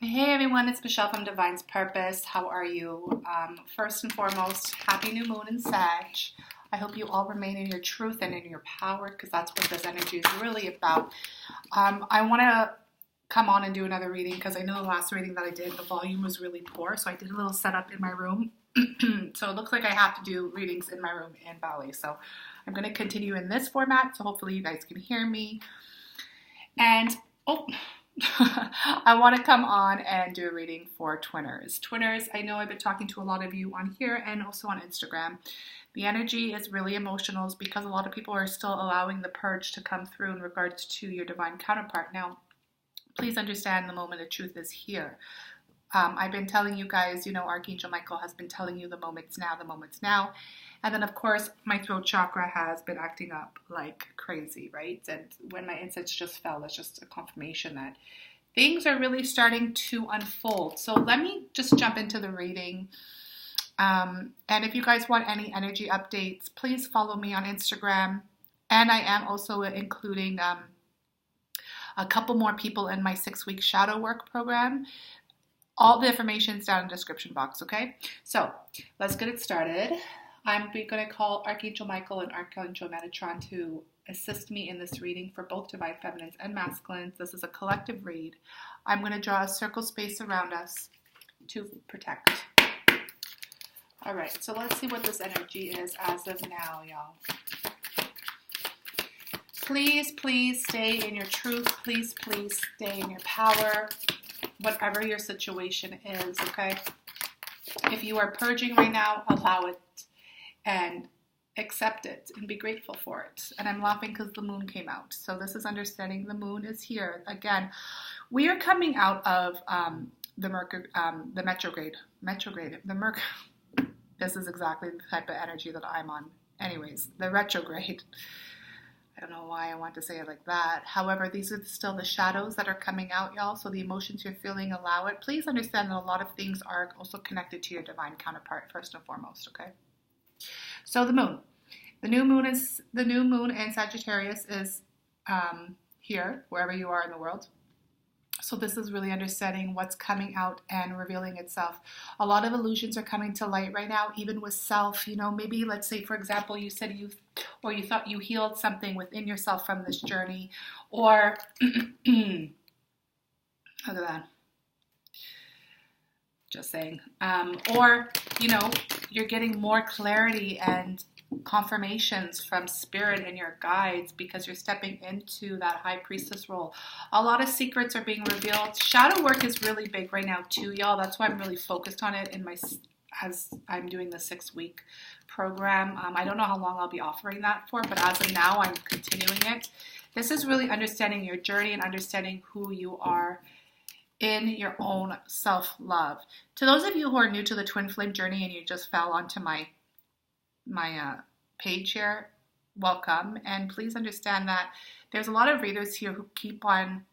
Hey everyone, it's Michelle from Divine's Purpose. How are you? First and foremost, happy new moon in Sag. I hope you all remain in your truth and in your power because that's what this energy is really about. I want to come on and do another reading because I know the last reading that I did, the volume was really poor. So I did a little setup in my room. So it looks like I have to do readings in my room in Bali. So I'm going to continue in this format. So hopefully you guys can hear me. And, oh, I want to come on and do a reading for Twinners. Twinners, I know I've been talking to a lot of you on here and also on Instagram. The energy is really emotional because a lot of people are still allowing the purge to come through in regards to your divine counterpart. Now, please understand the moment of truth is here. I've been telling you guys, Archangel Michael has been telling you the moment's now, the moment's now. And then, of course, my throat chakra has been acting up like crazy, right? And when my incense just fell, it's just a confirmation that things are really starting to unfold. So let me just jump into the reading. And if you guys want any energy updates, please follow me on Instagram. And I am also including a couple more people in my 6-week shadow work program. All the information is down in the description box, okay? So let's get it started. I'm going to call Archangel Michael and Archangel Metatron to assist me in this reading for both divine feminines and masculines. This is a collective read. I'm going to draw a circle space around us to protect. All right, so let's see what this energy is as of now, y'all. Please, please stay in your truth. Please, please stay in your power. Whatever your situation is, okay? If you are purging right now, allow it and accept it and be grateful for it. And I'm laughing because the moon came out. So this is understanding the moon is here. Again, we are coming out of the retrograde. This is exactly the type of energy that I'm on. Anyways, the retrograde. I don't know why I want to say it like that. However, these are still the shadows that are coming out, y'all. So the emotions you're feeling, allow it. Please understand that a lot of things are also connected to your divine counterpart, first and foremost, okay? So the moon. The new moon in Sagittarius is here, wherever you are in the world. So this is really understanding what's coming out and revealing itself. A lot of illusions are coming to light right now, even with self. Maybe let's say, for example, you said you thought you healed something within yourself from this journey, or look at that. Just saying. Or you're getting more clarity and confirmations from spirit and your guides because you're stepping into that high priestess role. A lot of secrets are being revealed. Shadow work is really big right now too, y'all. That's why I'm really focused on it as I'm doing the 6-week program. I don't know how long I'll be offering that for, but as of now, I'm continuing it. This is really understanding your journey and understanding who you are in your own self-love. To those of you who are new to the Twin Flame journey and you just fell onto my page here, welcome. And please understand that there's a lot of readers here who keep on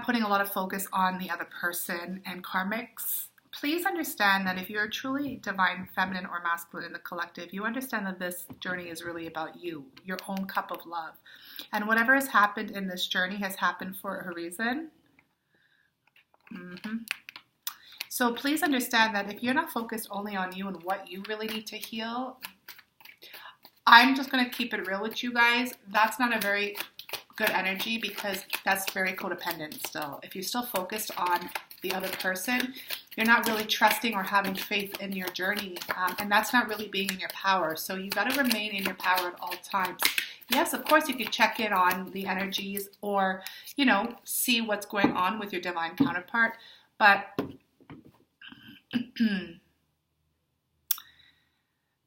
putting a lot of focus on the other person and karmics. Please understand that if you're truly divine, feminine, or masculine in the collective, you understand that this journey is really about you, your own cup of love. And whatever has happened in this journey has happened for a reason. So please understand that if you're not focused only on you and what you really need to heal, I'm just going to keep it real with you guys. That's not a very good energy because that's very codependent still. If you're still focused on the other person, you're not really trusting or having faith in your journey. And that's not really being in your power. So you got to remain in your power at all times. Yes, of course, you could check in on the energies or, see what's going on with your divine counterpart. But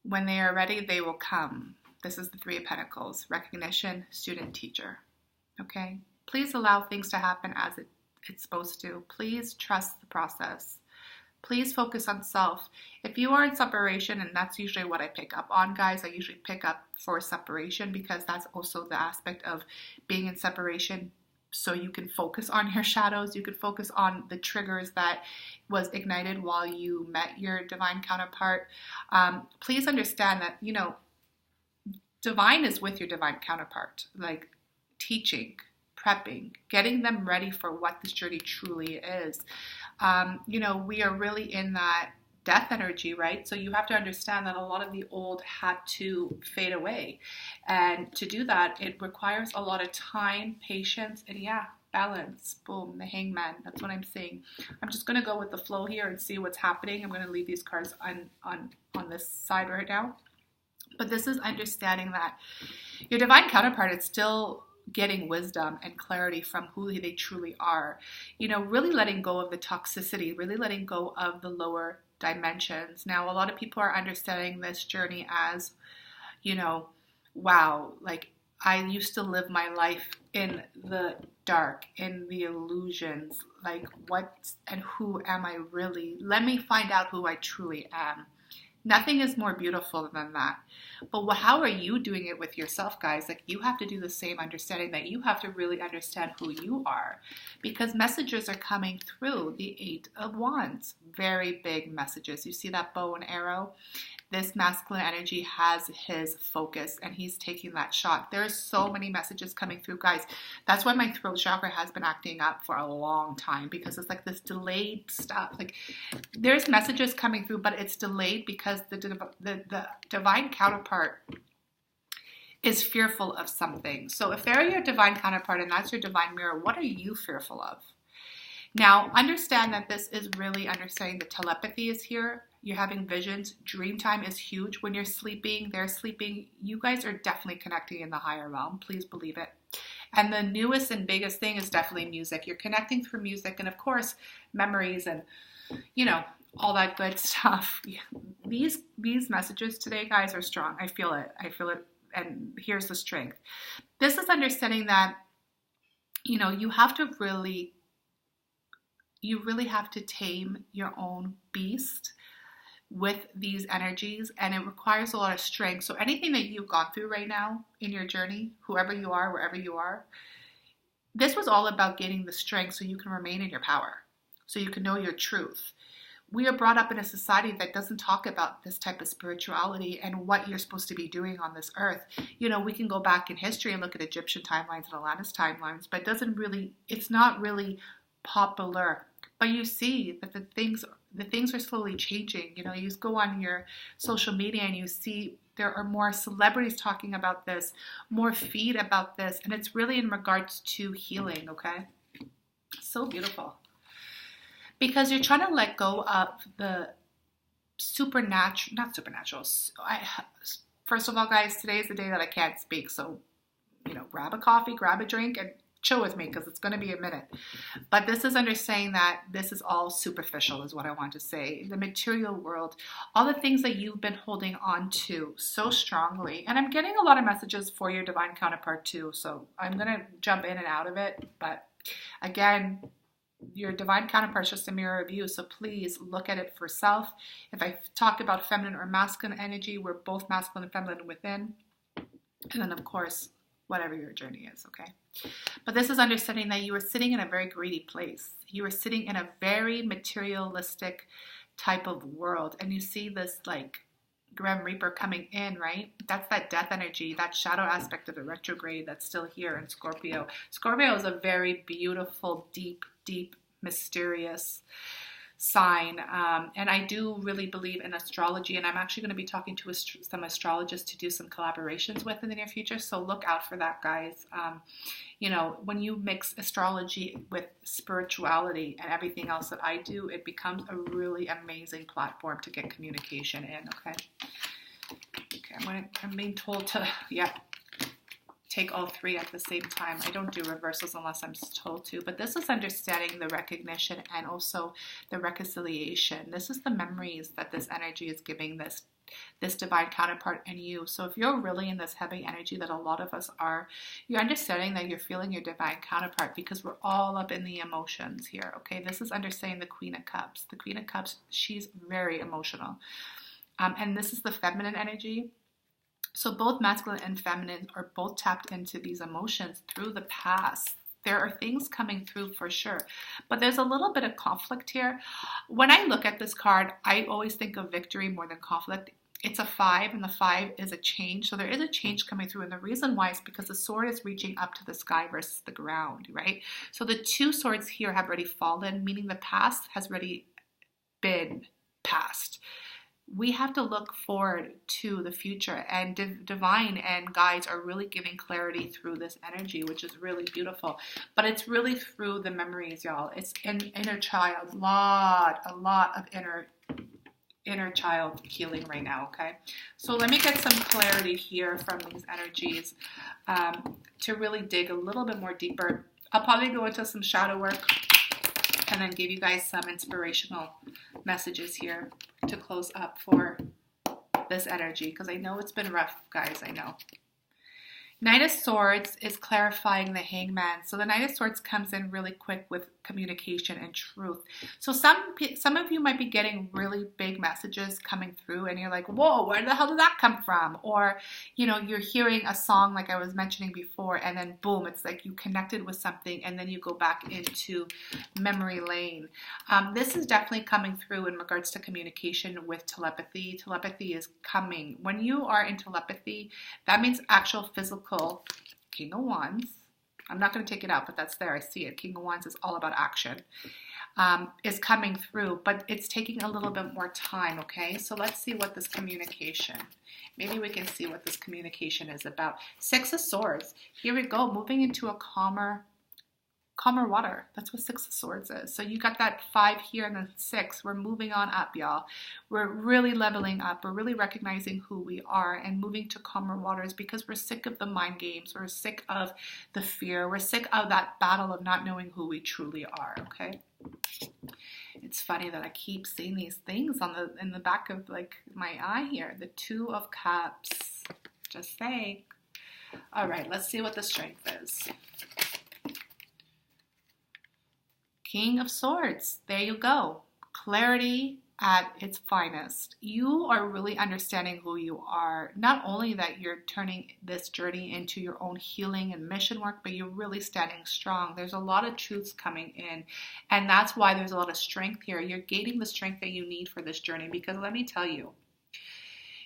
when they are ready, they will come. This is the 3 of Pentacles, recognition, student, teacher. Okay? Please allow things to happen as it's supposed to. Please trust the process. Please focus on self. If you are in separation, and that's usually what I pick up on, guys, I usually pick up for separation because that's also the aspect of being in separation. So you can focus on your shadows. You can focus on the triggers that was ignited while you met your divine counterpart. Please understand that, divine is with your divine counterpart, like teaching, prepping, getting them ready for what this journey truly is. We are really in that death energy, right? So you have to understand that a lot of the old had to fade away. And to do that, it requires a lot of time, patience, and balance. Boom, the hangman. That's what I'm saying. I'm just going to go with the flow here and see what's happening. I'm going to leave these cards on this side right now. But this is understanding that your divine counterpart is still getting wisdom and clarity from who they truly are. Really letting go of the toxicity, really letting go of the lower dimensions. Now, a lot of people are understanding this journey as, wow, like I used to live my life in the dark, in the illusions, like what and who am I really? Let me find out who I truly am. Nothing is more beautiful than that. But how are you doing it with yourself, guys? Like you have to do the same, understanding that you have to really understand who you are, because messages are coming through the Eight of Wands. Very big messages. You see that bow and arrow? This masculine energy has his focus and he's taking that shot. There's so many messages coming through, guys. That's why my throat chakra has been acting up for a long time, because it's like this delayed stuff. Like there's messages coming through, but it's delayed because the divine counterpart is fearful of something. So if they're your divine counterpart and that's your divine mirror, what are you fearful of? Now, understand that this is really understanding the telepathy is here. You're having visions. Dream time is huge. When you're sleeping, they're sleeping. You guys are definitely connecting in the higher realm. Please believe it. And the newest and biggest thing is definitely music. You're connecting through music and, of course, memories and, all that good stuff. These messages today, guys, are strong. I feel it. And here's the strength. This is understanding that, you have to really have to tame your own beast with these energies, and it requires a lot of strength. So anything that you've gone through right now in your journey, whoever you are, wherever you are, this was all about gaining the strength so you can remain in your power, so you can know your truth. We are brought up in a society that doesn't talk about this type of spirituality and what you're supposed to be doing on this earth. We can go back in history and look at Egyptian timelines and Atlantis timelines, but it's not really popular. But you see that the things are slowly changing. You go on your social media and you see there are more celebrities talking about this, more feed about this, and it's really in regards to healing, okay? So beautiful. Because you're trying to let go of the not supernatural. First of all, guys, today is the day that I can't speak, so, grab a coffee, grab a drink, and chill with me because it's going to be a minute. But this is understanding that this is all superficial is what I want to say. The material world, all the things that you've been holding on to so strongly. And I'm getting a lot of messages for your divine counterpart too. So I'm going to jump in and out of it. But again, your divine counterpart is just a mirror of you. So please look at it for self. If I talk about feminine or masculine energy, we're both masculine and feminine within. And then of course, whatever your journey is, okay? But this is understanding that you are sitting in a very greedy place. You are sitting in a very materialistic type of world. And you see this like Grim Reaper coming in, right? That's that death energy, that shadow aspect of the retrograde that's still here in Scorpio. Scorpio is a very beautiful, deep, mysterious sign. And I do really believe in astrology, and I'm actually going to be talking to some astrologists to do some collaborations with in the near future. So look out for that, guys. When you mix astrology with spirituality and everything else that I do, it becomes a really amazing platform to get communication in. Okay, I'm being told to, take all three at the same time. I don't do reversals unless I'm told to, but this is understanding the recognition and also the reconciliation. This is the memories that this energy is giving this divine counterpart and you. So if you're really in this heavy energy that a lot of us are, you're understanding that you're feeling your divine counterpart because we're all up in the emotions here, okay? This is understanding the Queen of Cups. The Queen of Cups, she's very emotional. And this is the feminine energy. So both masculine and feminine are both tapped into these emotions through the past. There are things coming through for sure, but there's a little bit of conflict here. When I look at this card, I always think of victory more than conflict. it's a 5, and the 5 is a change. So there is a change coming through. And the reason why is because the sword is reaching up to the sky versus the ground, right? So the 2 swords here have already fallen, meaning the past has already been past. We have to look forward to the future, and divine and guides are really giving clarity through this energy, which is really beautiful. But it's really through the memories, y'all. It's an inner child, a lot of inner child healing right now. Okay, so let me get some clarity here from these energies to really dig a little bit more deeper. I'll probably go into some shadow work and then give you guys some inspirational messages here to close up for this energy, because I know it's been rough, guys. I know. Knight of Swords is clarifying the Hangman. So the Knight of Swords comes in really quick with communication and truth. So some of you might be getting really big messages coming through, and you're like, whoa, where the hell did that come from? Or, you know, you're hearing a song like I was mentioning before, and then boom, it's like you connected with something, and then you go back into memory lane. This is definitely coming through in regards to communication with telepathy. Telepathy is coming. When you are in telepathy, that means actual physical King of Wands. I'm not going to take it out, but that's there. I see it. King of Wands is all about action. Is coming through, but it's taking a little bit more time, okay? So let's see what this communication, maybe we can see what this communication is about. 6 of Swords. Here we go, moving into a calmer water. That's what 6 of Swords is. So you got that 5 here and then 6. We're moving on up, y'all. We're really leveling up. We're really recognizing who we are and moving to calmer waters, because we're sick of the mind games. We're sick of the fear. We're sick of that battle of not knowing who we truly are, okay? It's funny that I keep seeing these things in the back of like my eye here. The 2 of Cups. Just saying. All right, let's see what the strength is. King of Swords. There you go. Clarity at its finest. You are really understanding who you are. Not only that you're turning this journey into your own healing and mission work, but you're really standing strong. There's a lot of truths coming in, and that's why there's a lot of strength here. You're gaining the strength that you need for this journey, because let me tell you,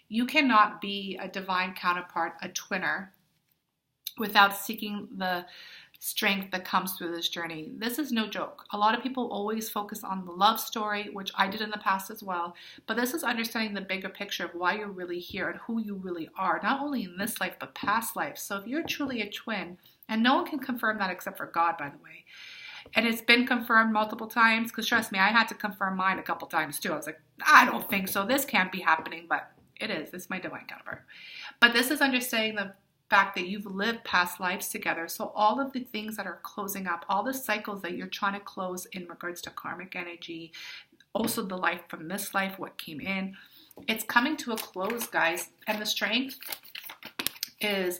you cannot be a divine counterpart, a twinner, without seeking the strength that comes through this journey. This is no joke. A lot of people always focus on the love story, which I did in the past as well, but this is understanding the bigger picture of why you're really here and who you really are, not only in this life, but past life. So if you're truly a twin, and no one can confirm that except for God, by the way, and it's been confirmed multiple times, because trust me, I had to confirm mine a couple times too. I was like, I don't think so. This can't be happening, but it is. It's my divine counterpart. But this is understanding the fact that you've lived past lives together. So all of the things that are closing up, all the cycles that you're trying to close in regards to karmic energy, also the life from this life, what came in, it's coming to a close, guys. And the strength is,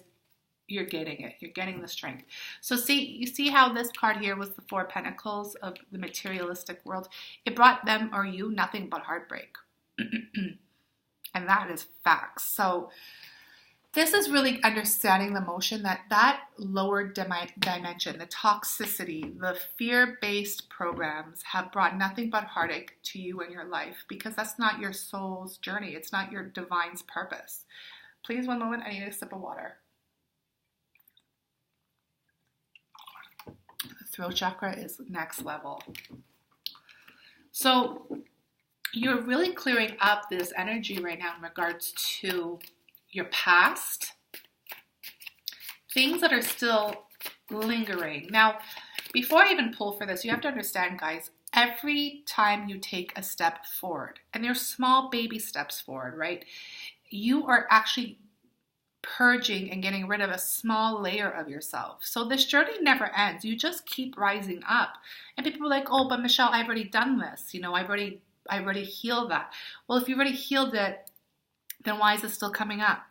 you're getting it. You're getting the strength. So you see how this card here was the 4 of Pentacles of the materialistic world. It brought them or you nothing but heartbreak. And that is facts. So this is really understanding the emotion that lower dimension, the toxicity, the fear-based programs have brought nothing but heartache to you in your life, because that's not your soul's journey. It's not your divine's purpose. Please, one moment. I need a sip of water. The throat chakra is next level. So you're really clearing up this energy right now in regards to your past, things that are still lingering. Now, before I even pull for this, you have to understand, guys, every time you take a step forward, and they're small baby steps forward, right? You are actually purging and getting rid of a small layer of yourself. So this journey never ends. You just keep rising up. And people are like, oh, but Michelle, I've already done this. You know, I've already healed that. Well, if you've already healed it, then why is it still coming up?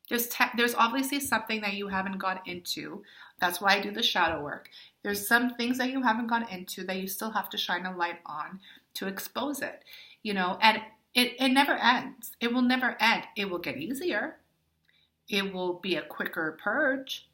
There's obviously something that you haven't gone into. That's why I do the shadow work. There's some things that you haven't gone into that you still have to shine a light on to expose it, you know, and it never ends. It will never end. It will get easier. It will be a quicker purge,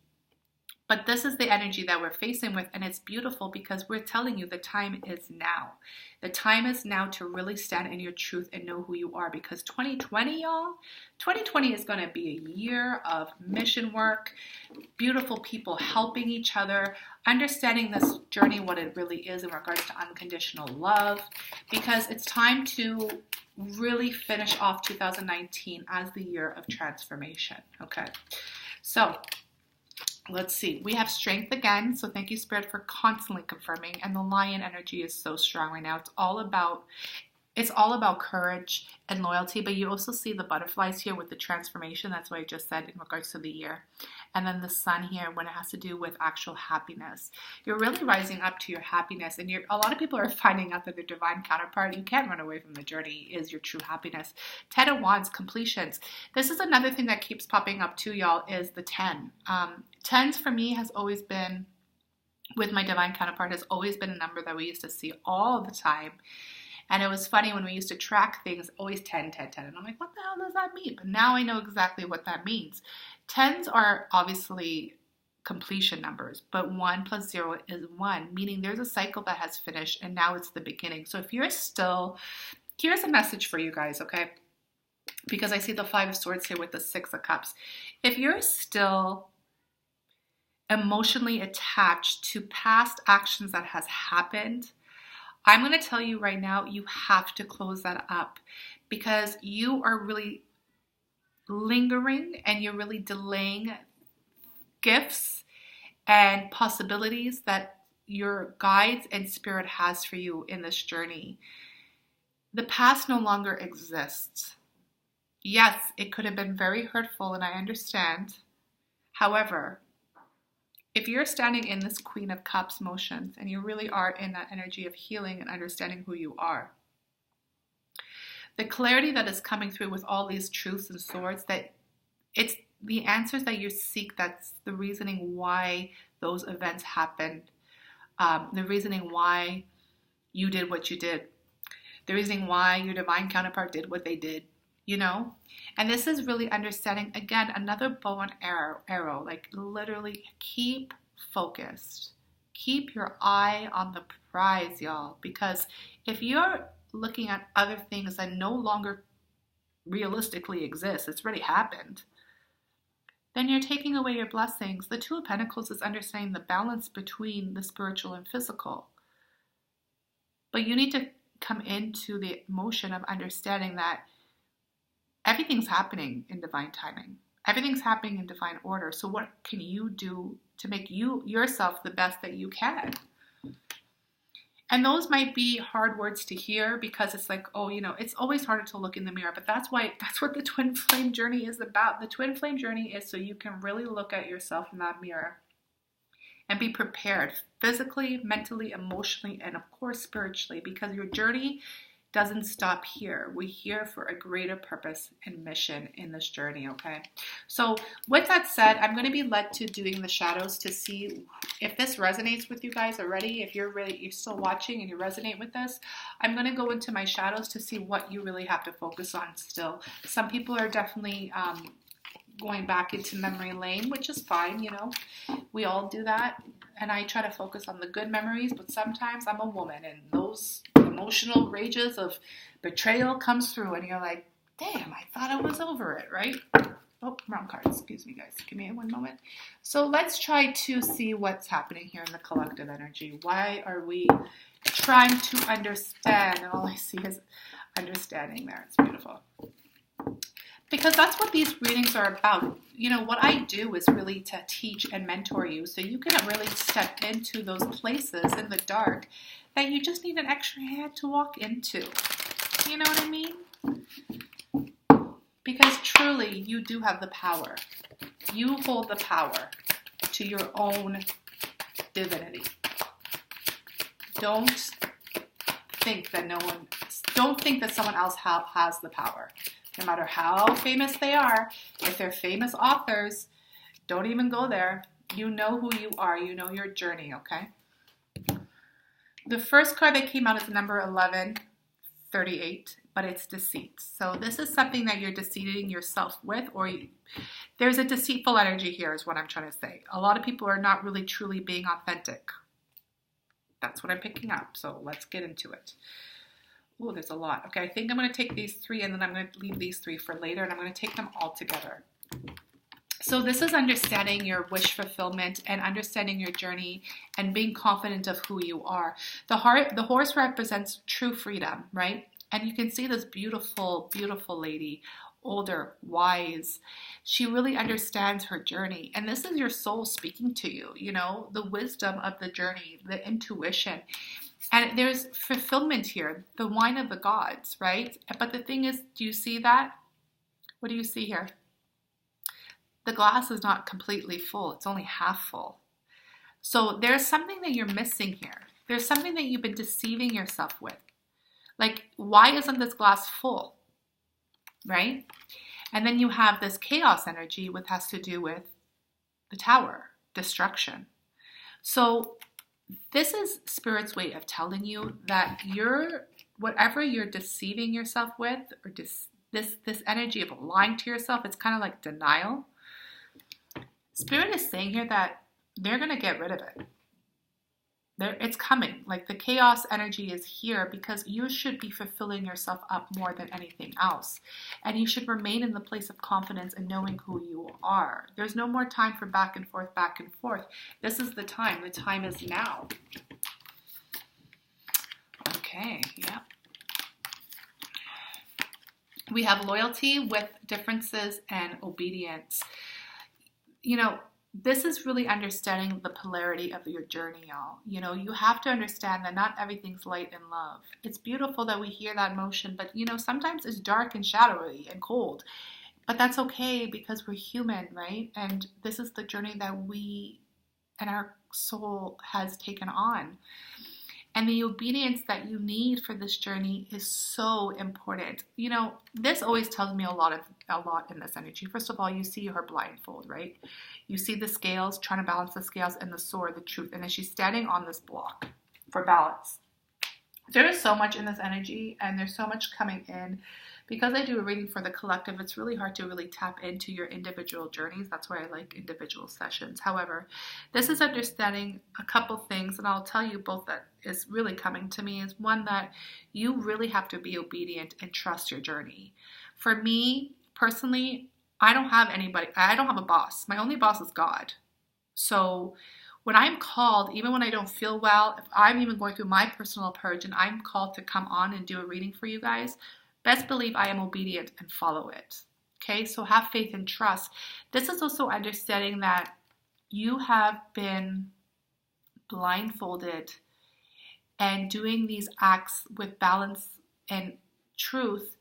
But this is the energy that we're facing with, and it's beautiful because we're telling you the time is now. The time is now to really stand in your truth and know who you are, because 2020, y'all, 2020 is going to be a year of mission work, beautiful people helping each other, understanding this journey, what it really is in regards to unconditional love, because it's time to really finish off 2019 as the year of transformation, okay? So let's see. We have strength again. So thank you, Spirit, for constantly confirming. And the lion energy is so strong right now. It's all about courage and loyalty. But you also see the butterflies here with the transformation. That's what I just said in regards to the year. And then the sun here when it has to do with actual happiness. You're really rising up to your happiness. And a lot of people are finding out that their divine counterpart, you can't run away from the journey, is your true happiness. 10 of Wands, completions. This is another thing that keeps popping up too, y'all, is the 10. Tens for me has always been, with my divine counterpart, has always been a number that we used to see all the time. And it was funny when we used to track things, always 10, 10, 10. And I'm like, what the hell does that mean? But now I know exactly what that means. Tens are obviously completion numbers, but 1 plus 0 is 1, meaning there's a cycle that has finished and now it's the beginning. So if you're still, here's a message for you guys, okay? Because I see the 5 of Swords here with the 6 of Cups. If you're still emotionally attached to past actions that has happened, I'm going to tell you right now, you have to close that up, because you are really lingering and you're really delaying gifts and possibilities that your guides and spirit has for you in this journey. The past no longer exists. Yes, it could have been very hurtful, and I understand. However, if you're standing in this Queen of Cups motions and you really are in that energy of healing and understanding who you are, the clarity that is coming through with all these truths and swords, that it's the answers that you seek, that's the reasoning why those events happened, the reasoning why you did what you did, the reasoning why your divine counterpart did what they did, you know? And this is really understanding, again, another bow and arrow, like literally keep focused. Keep your eye on the prize, y'all, because if you're looking at other things that no longer realistically exist, it's already happened, then you're taking away your blessings. The 2 of Pentacles is understanding the balance between the spiritual and physical. But you need to come into the motion of understanding that everything's happening in divine timing. Everything's happening in divine order. So what can you do to make yourself the best that you can? And those might be hard words to hear, because it's like, oh, you know, it's always harder to look in the mirror. But that's what the twin flame journey is about. The twin flame journey is so you can really look at yourself in that mirror and be prepared physically, mentally, emotionally, and of course spiritually, because your journey doesn't stop here. We're here for a greater purpose and mission in this journey, okay? So with that said, I'm going to be led to doing the shadows to see if this resonates with you guys already. If you're still watching and you resonate with this, I'm going to go into my shadows to see what you really have to focus on still. Some people are definitely going back into memory lane, which is fine, you know. We all do that. And I try to focus on the good memories, but sometimes I'm a woman and those emotional rages of betrayal comes through and you're like, damn, I thought I was over it, right? Oh, wrong card. Excuse me, guys. Give me one moment. So let's try to see what's happening here in the collective energy. Why are we trying to understand? And all I see is understanding there. It's beautiful. Because that's what these readings are about. You know, what I do is really to teach and mentor you so you can really step into those places in the dark that you just need an extra hand to walk into. You know what I mean? Because truly, you do have the power. You hold the power to your own divinity. Don't think that someone else has the power. No matter how famous they are, if they're famous authors, don't even go there. You know who you are. You know your journey, okay? The first card that came out is number 11, 38, but it's deceit. So this is something that you're deceiving yourself with, or there's a deceitful energy here is what I'm trying to say. A lot of people are not really truly being authentic. That's what I'm picking up. So let's get into it. Oh, there's a lot. Okay, I think I'm going to take these 3 and then I'm going to leave these 3 for later, and I'm going to take them all together. So this is understanding your wish fulfillment and understanding your journey and being confident of who you are. The horse represents true freedom, right? And you can see this beautiful, beautiful lady, older, wise. She really understands her journey. And this is your soul speaking to you, you know, the wisdom of the journey, the intuition. And there's fulfillment here, the wine of the gods, right? But the thing is, do you see that? What do you see here? The glass is not completely full. It's only half full. So there's something that you're missing here. There's something that you've been deceiving yourself with. Like, why isn't this glass full? Right? And then you have this chaos energy, which has to do with the tower, destruction. So this is Spirit's way of telling you that whatever you're deceiving yourself with, or this energy of lying to yourself, it's kind of like denial. Spirit is saying here that they're going to get rid of it. It's coming. Like, the chaos energy is here because you should be fulfilling yourself up more than anything else. And you should remain in the place of confidence and knowing who you are. There's no more time for back and forth, back and forth. This is the time. The time is now. Okay, yeah. We have loyalty with differences and obedience. You know, this is really understanding the polarity of your journey, y'all. You know, you have to understand that not everything's light and love. It's beautiful that we hear that emotion, but, you know, sometimes it's dark and shadowy and cold. But that's okay because we're human, right? And this is the journey that we and our soul has taken on. And the obedience that you need for this journey is so important. You know, this always tells me a lot in this energy. First of all, you see her blindfold, right? You see the scales, trying to balance the scales, and the sword, the truth. And then she's standing on this block for balance. There is so much in this energy, and there's so much coming in. Because I do a reading for the collective, it's really hard to really tap into your individual journeys. That's why I like individual sessions. However, this is understanding a couple things, and I'll tell you both that is really coming to me is one, that you really have to be obedient and trust your journey. For me, personally, I don't have anybody. I don't have a boss. My only boss is God. So when I'm called, even when I don't feel well, if I'm even going through my personal purge and I'm called to come on and do a reading for you guys, best believe I am obedient and follow it. Okay, so have faith and trust. This is also understanding that you have been blindfolded and doing these acts with balance and truth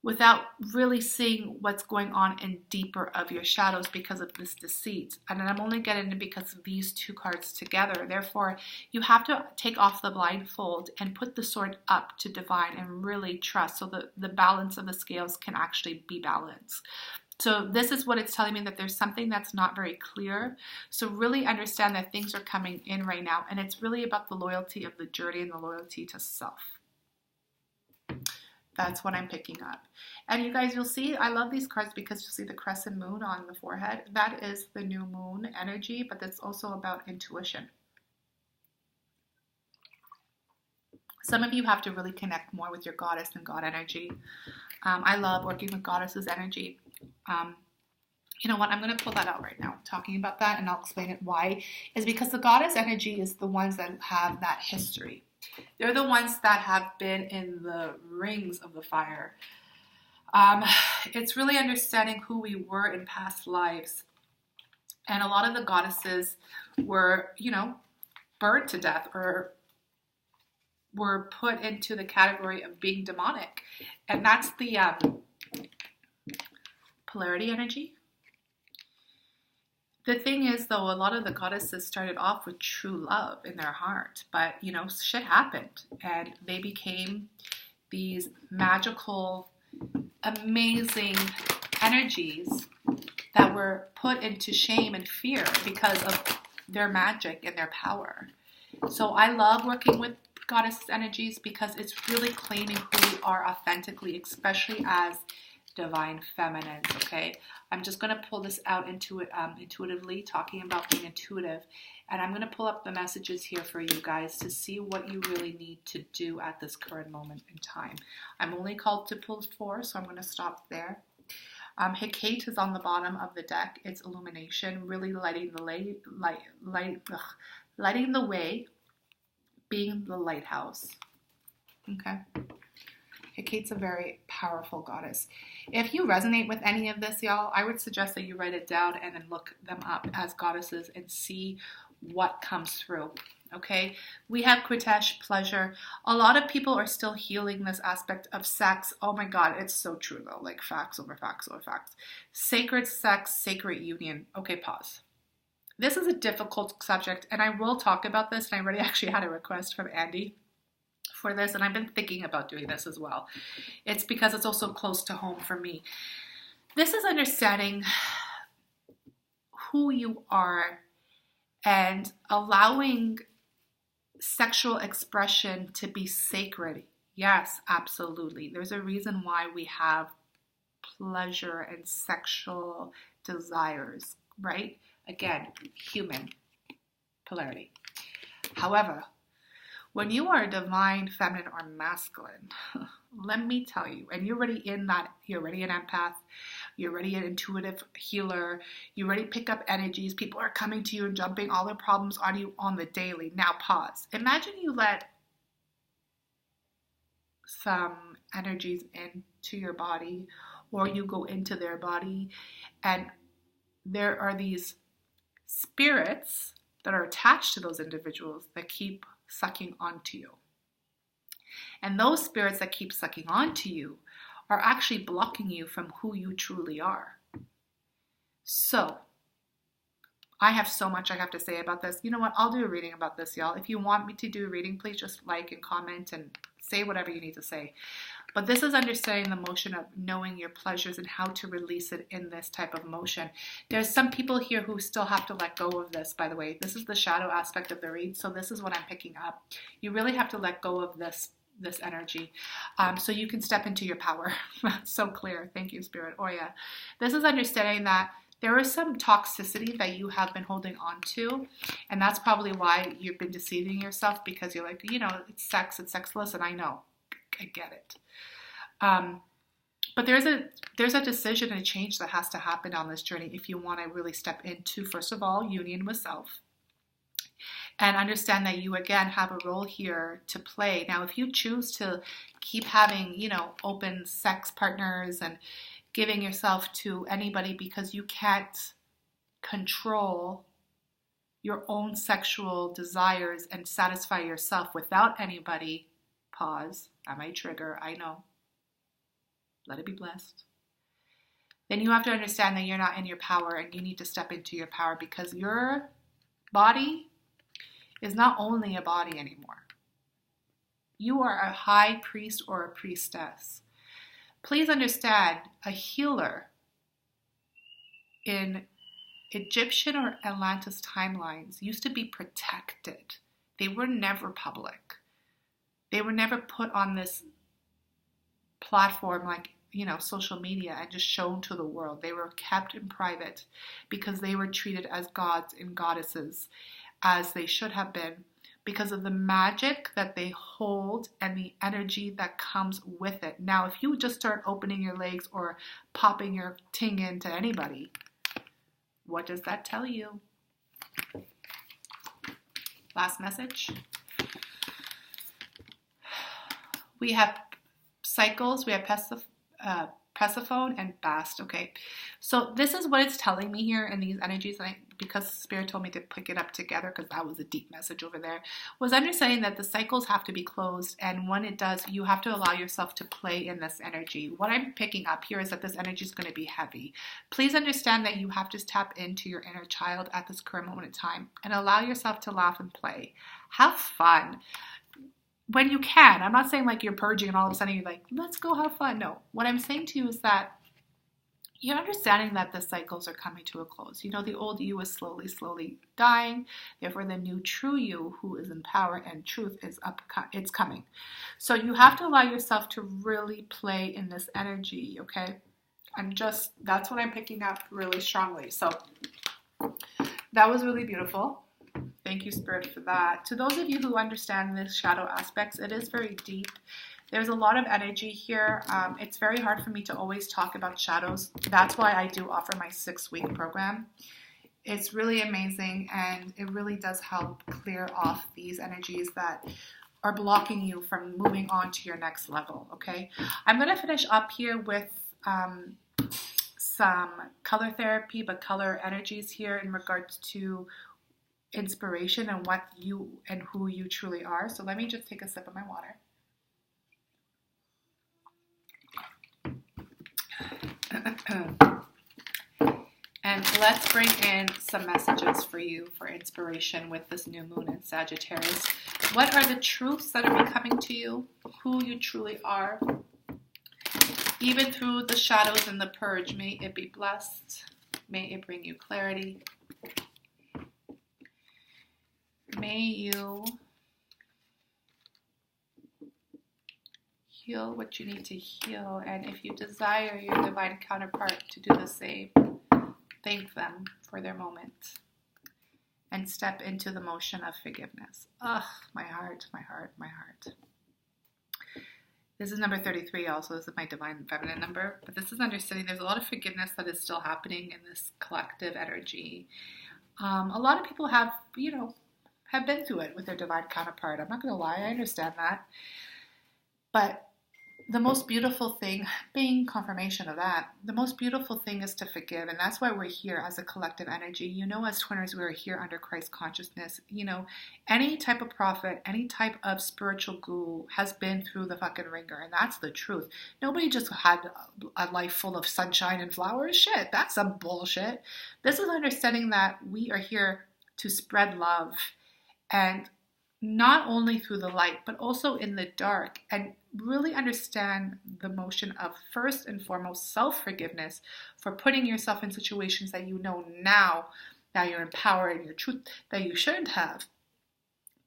without really seeing what's going on in deeper of your shadows because of this deceit. And I'm only getting it because of these 2 cards together. Therefore, you have to take off the blindfold and put the sword up to divine and really trust so that the balance of the scales can actually be balanced. So this is what it's telling me, that there's something that's not very clear. So really understand that things are coming in right now, and it's really about the loyalty of the journey and the loyalty to self. That's what I'm picking up. And you guys, you'll see, I love these cards because you'll see the crescent moon on the forehead. That is the new moon energy, but it's also about intuition. Some of you have to really connect more with your goddess and God energy. I love working with goddesses energy. You know what? I'm going to pull that out right now, talking about that, and I'll explain it why. Is because the goddess energy is the ones that have that history. They're the ones that have been in the rings of the fire. It's really understanding who we were in past lives. And a lot of the goddesses were, you know, burned to death or were put into the category of being demonic. And that's the polarity energy. The thing is, though, a lot of the goddesses started off with true love in their heart, but, you know, shit happened, and they became these magical, amazing energies that were put into shame and fear because of their magic and their power. So I love working with goddess energies because it's really claiming who we are authentically, especially as divine feminines, okay? I'm just going to pull this out intuitively, talking about being intuitive. And I'm going to pull up the messages here for you guys to see what you really need to do at this current moment in time. I'm only called to pull 4, so I'm going to stop there. Hecate is on the bottom of the deck. It's illumination, really lighting the way, being the lighthouse. Okay. Hecate's a very powerful goddess. If you resonate with any of this, y'all, I would suggest that you write it down and then look them up as goddesses and see what comes through. Okay, we have Qitesh, pleasure. A lot of people are still healing this aspect of sex. Oh my God, it's so true though. Like facts over facts over facts. Sacred sex, sacred union. Okay, pause. This is a difficult subject, and I will talk about this. And I already actually had a request from Andy for this, and I've been thinking about doing this as well. It's because it's also close to home for me. This is understanding who you are and allowing sexual expression to be sacred. Yes, absolutely. There's a reason why we have pleasure and sexual desires, right? Again, human polarity. However, when you are divine, feminine, or masculine, let me tell you, and you're already in that, you're already an empath, you're already an intuitive healer, you already pick up energies, people are coming to you and dumping all their problems on you on the daily. Now pause. Imagine you let some energies into your body, or you go into their body, and there are these spirits that are attached to those individuals that keep sucking onto you. And those spirits that keep sucking onto you are actually blocking you from who you truly are. So, I have so much I have to say about this. You know what? I'll do a reading about this, y'all. If you want me to do a reading, please just like and comment and say whatever you need to say. But this is understanding the motion of knowing your pleasures and how to release it in this type of motion. There's some people here who still have to let go of this, by the way. This is the shadow aspect of the read, so this is what I'm picking up. You really have to let go of this energy so you can step into your power. That's so clear. Thank you, Spirit. Oh, yeah. This is understanding that there is some toxicity that you have been holding on to, and that's probably why you've been deceiving yourself, because you're like, you know, it's sex, it's sexless, and I know. I get it. But there's a decision and a change that has to happen on this journey if you want to really step into, first of all, union with self. And understand that you, again, have a role here to play. Now, if you choose to keep having, you know, open sex partners and giving yourself to anybody because you can't control your own sexual desires and satisfy yourself without anybody, pause, I might trigger, I know. Let it be blessed. Then you have to understand that you're not in your power and you need to step into your power, because your body is not only a body anymore. You are a high priest or a priestess. Please understand, a healer in Egyptian or Atlantis timelines used to be protected. They were never public. They were never put on this platform like, you know, social media and just shown to the world. They were kept in private because they were treated as gods and goddesses, as they should have been, because of the magic that they hold and the energy that comes with it. Now, if you just start opening your legs or popping your ting into anybody, what does that tell you? Last message. We have cycles, we have Persephone and Bast, okay? So this is what it's telling me here in these energies, and because Spirit told me to pick it up together, because that was a deep message over there, was understanding that the cycles have to be closed, and when it does, you have to allow yourself to play in this energy. What I'm picking up here is that this energy is going to be heavy. Please understand that you have to tap into your inner child at this current moment in time and allow yourself to laugh and play. Have fun. When you can. I'm not saying like you're purging and all of a sudden you're like, let's go have fun. No. What I'm saying to you is that you're understanding that the cycles are coming to a close. You know, the old you is slowly dying. Therefore, the new true you, who is in power and truth, it's coming. So you have to allow yourself to really play in this energy, okay? That's what I'm picking up really strongly. So that was really beautiful. Thank you, Spirit, for that. To those of you who understand the shadow aspects, it is very deep. There's a lot of energy here. It's very hard for me to always talk about shadows. That's why I do offer my 6-week program. It's really amazing, and it really does help clear off these energies that are blocking you from moving on to your next level, okay? I'm going to finish up here with some color therapy, but color energies here in regards to inspiration and what you and who you truly are. So let me just take a sip of my water. And let's bring in some messages for you for inspiration with this new moon in Sagittarius. What are the truths that are becoming to you? Who you truly are? Even through the shadows and the purge, may it be blessed. May it bring you clarity. May you heal what you need to heal. And if you desire your divine counterpart to do the same, thank them for their moment and step into the motion of forgiveness. Ugh, my heart, my heart, my heart. This is number 33 also. This is my divine feminine number. But this is understanding there's a lot of forgiveness that is still happening in this collective energy. A lot of people have been through it with their divine counterpart. I'm not going to lie. I understand that. But the most beautiful thing, being confirmation of that, the most beautiful thing is to forgive. And that's why we're here as a collective energy. You know, as twinners, we're here under Christ consciousness. You know, any type of prophet, any type of spiritual guru has been through the fucking ringer. And that's the truth. Nobody just had a life full of sunshine and flowers. Shit, that's some bullshit. This is understanding that we are here to spread love. And not only through the light, but also in the dark, and really understand the motion of, first and foremost, self-forgiveness for putting yourself in situations that you know now you're in power and your truth that you shouldn't have,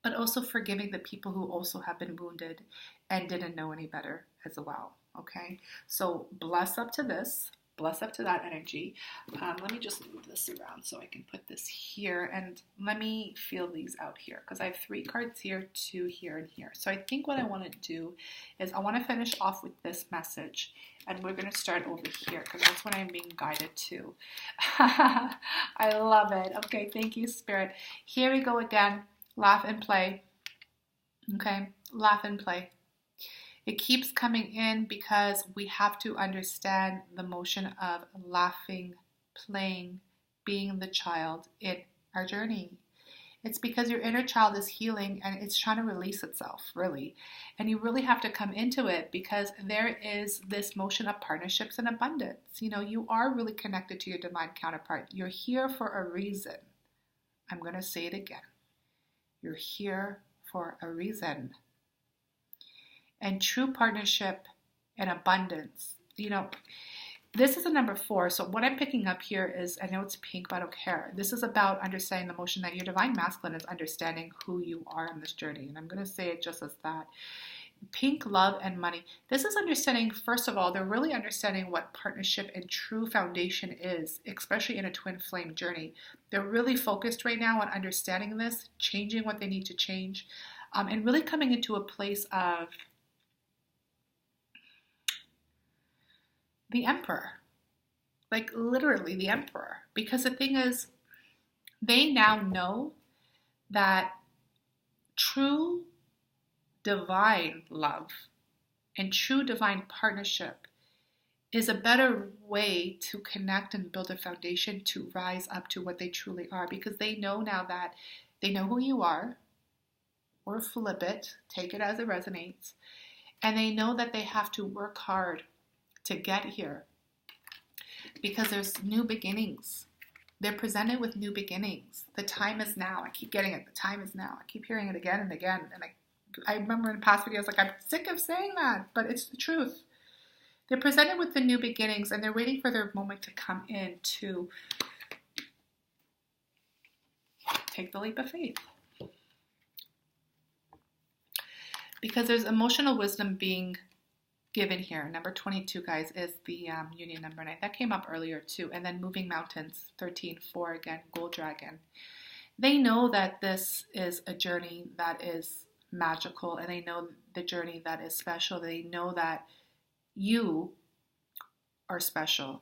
but also forgiving the people who also have been wounded and didn't know any better as well, okay? So bless up to this. Bless up to that energy. Let me just move this around so I can put this here, and let me feel these out here because I have 3 cards here, 2 here, and here. So I think what I want to do is I want to finish off with this message, and we're going to start over here because that's what I'm being guided to. I love it. Okay, thank you, Spirit. Here we go again. Laugh and play. Okay, laugh and play. It keeps coming in because we have to understand the motion of laughing, playing, being the child in our journey. It's because your inner child is healing and it's trying to release itself, really. And you really have to come into it because there is this motion of partnerships and abundance. You know, you are really connected to your divine counterpart. You're here for a reason. I'm going to say it again. You're here for a reason. And true partnership and abundance. You know, this is a number 4. So what I'm picking up here is, I know it's pink, but I don't care. This is about understanding the motion that your divine masculine is understanding who you are on this journey. And I'm going to say it just as that. Pink, love, and money. This is understanding, first of all, they're really understanding what partnership and true foundation is, especially in a twin flame journey. They're really focused right now on understanding this, changing what they need to change, and really coming into a place of the emperor, like literally the emperor, because the thing is, they now know that true divine love and true divine partnership is a better way to connect and build a foundation to rise up to what they truly are, because they know now that they know who you are, or flip it, take it as it resonates, and they know that they have to work hard to get here because there's new beginnings. They're presented with new beginnings. The time is now. I keep getting it. The time is now. I keep hearing it again and again. And I remember in past videos, like, I'm sick of saying that, but it's the truth. They're presented with the new beginnings, and they're waiting for their moment to come in to take the leap of faith. Because there's emotional wisdom being given here. Number 22, guys, is the union number 9. That came up earlier too. And then moving mountains, 13-4 again, gold dragon. They know that this is a journey that is magical, and they know the journey that is special. They know that you are special.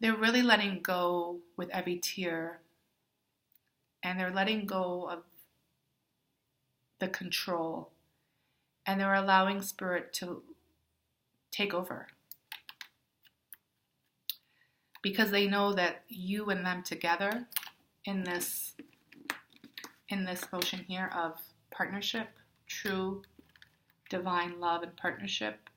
They're really letting go with every tear, and they're letting go of the control, and they're allowing spirit to take over, because they know that you and them together in this motion here of partnership, true divine love and partnership,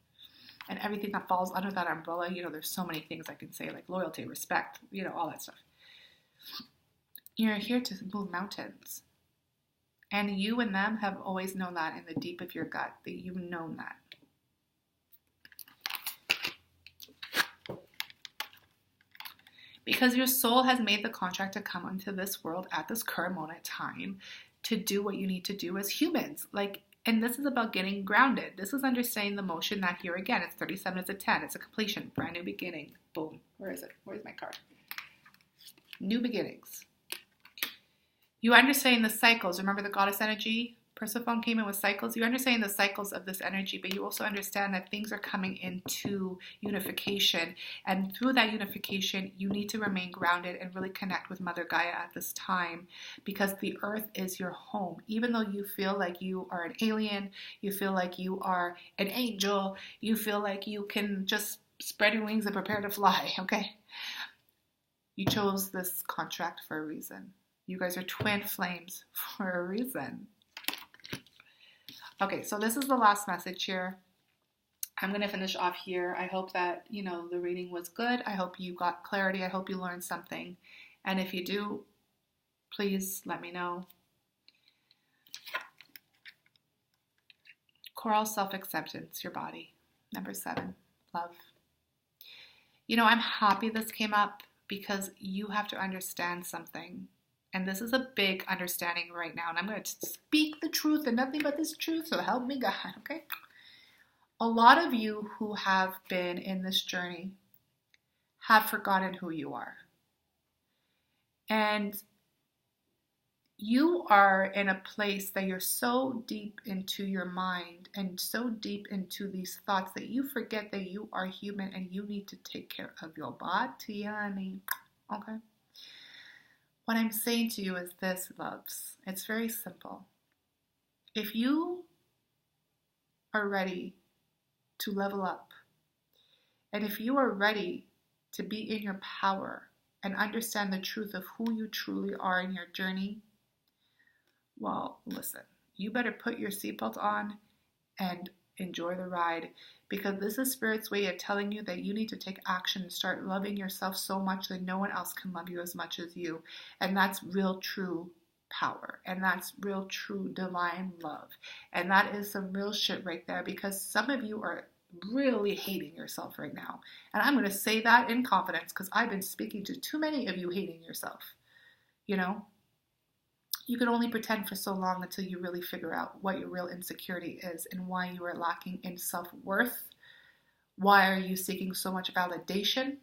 and everything that falls under that umbrella. There's so many things I can say, like loyalty, respect, all that stuff. You're here to move mountains. And you and them have always known that in the deep of your gut, that you've known that. Because your soul has made the contract to come into this world at this current moment in time to do what you need to do as humans. And this is about getting grounded. This is understanding the motion that here again, it's 37, it's a 10, it's a completion, brand new beginning. Boom. Where is it? Where's my card? New beginnings. You understand the cycles. Remember the goddess energy? Persephone came in with cycles. You understand the cycles of this energy, but you also understand that things are coming into unification. And through that unification, you need to remain grounded and really connect with Mother Gaia at this time, because the earth is your home. Even though you feel like you are an alien, you feel like you are an angel, you feel like you can just spread your wings and prepare to fly, okay? You chose this contract for a reason. You guys are twin flames for a reason. Okay, so this is the last message here. I'm going to finish off here. I hope that, the reading was good. I hope you got clarity. I hope you learned something. And if you do, please let me know. Coral self-acceptance, your body. Number 7, love. I'm happy this came up because you have to understand something. And this is a big understanding right now. And I'm going to speak the truth and nothing but this truth, so help me God, okay? A lot of you who have been in this journey have forgotten who you are. And you are in a place that you're so deep into your mind and so deep into these thoughts that you forget that you are human and you need to take care of your body, honey. Okay? What I'm saying to you is this, loves. It's very simple. If you are ready to level up, and if you are ready to be in your power and understand the truth of who you truly are in your journey, well, listen, you better put your seatbelt on and enjoy the ride, because this is Spirit's way of telling you that you need to take action and start loving yourself so much that no one else can love you as much as you. And that's real true power, and that's real true divine love, and that is some real shit right there, because some of you are really hating yourself right now. And I'm going to say that in confidence because I've been speaking to too many of you hating yourself. You can only pretend for so long until you really figure out what your real insecurity is and why you are lacking in self-worth. Why are you seeking so much validation?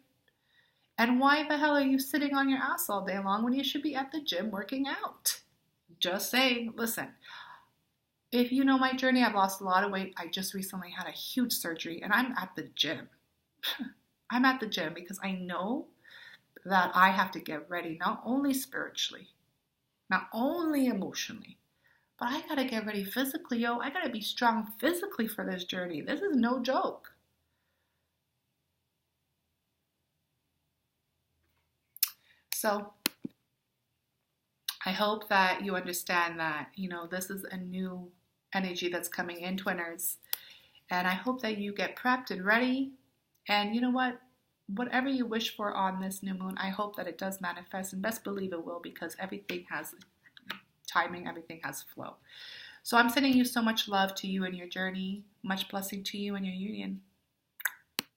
And why the hell are you sitting on your ass all day long when you should be at the gym working out? Just saying. Listen, if you know my journey, I've lost a lot of weight. I just recently had a huge surgery and I'm at the gym. I'm at the gym because I know that I have to get ready, not only spiritually, not only emotionally, but I gotta get ready physically, yo. I gotta be strong physically for this journey. This is no joke. So I hope that you understand that, this is a new energy that's coming in, Twinners. And I hope that you get prepped and ready. And you know what? Whatever you wish for on this new moon, I hope that it does manifest, and best believe it will, because everything has timing, everything has flow. So I'm sending you so much love to you and your journey. Much blessing to you and your union.